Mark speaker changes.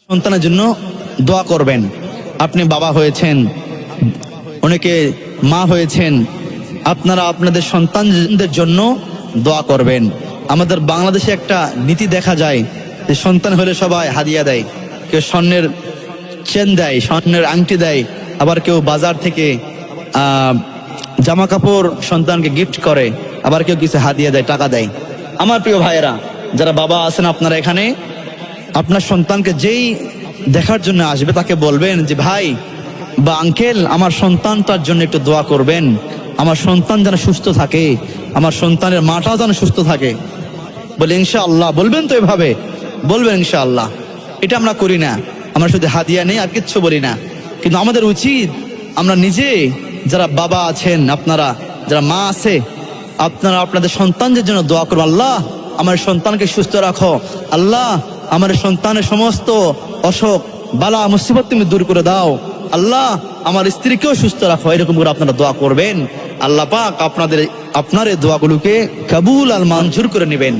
Speaker 1: সন্তানের জন্য দোয়া করবেন। আপনি বাবা হয়েছেন, অনেকে মা হয়েছেন, আপনারা আপনাদের সন্তানদের জন্য দোয়া করবেন। আমাদের বাংলাদেশে একটা নীতি দেখা যায় যে সন্তান হলে সবাই হাদিয়া দেয়, কেউ স্বর্ণের চেন দেয়, স্বর্ণের আংটি দেয়, আবার কেউ বাজার থেকে জামা কাপড় সন্তানকে গিফট করে, আবার কেউ কিছু হাদিয়া দেয়, টাকা দেয়। আমার প্রিয় ভাইয়েরা, যারা বাবা আছেন আপনারা এখানে, আপনার সন্তানকে যেই দেখার জন্য আসবে তাকে বলবেন যে ভাই বা আঙ্কেল, আমার সন্তানটার জন্য একটু দোয়া করবেন, আমার সন্তান যেন সুস্থ থাকে, আমার সন্তানের মাটাও যেন সুস্থ থাকে। বলে ইনশাআল্লাহ। বলবেন তো এভাবে? বলবেন ইনশাআল্লাহ। এটা আমরা করি না, আমরা শুধু হাদিয়া নেই আর কিচ্ছু বলি না। কিন্তু আমাদের উচিত আমরা নিজে, যারা বাবা আছেন, আপনারা যারা মা আছে, আপনারা আপনাদের সন্তানদের জন্য দোয়া করবেন, আল্লাহ আমার সন্তানকে সুস্থ রাখো, আল্লাহ আমার সন্তানের সমস্ত অসুখ বালা মুসিবত তুমি দূর করে দাও, আল্লাহ আমার স্ত্রীকেও সুস্থ রাখো। এরকম করে আপনারা দোয়া করবেন। আল্লাহ পাক আপনার এই দোয়াগুলোকে কবুল আর মঞ্জুর করে নেবেন।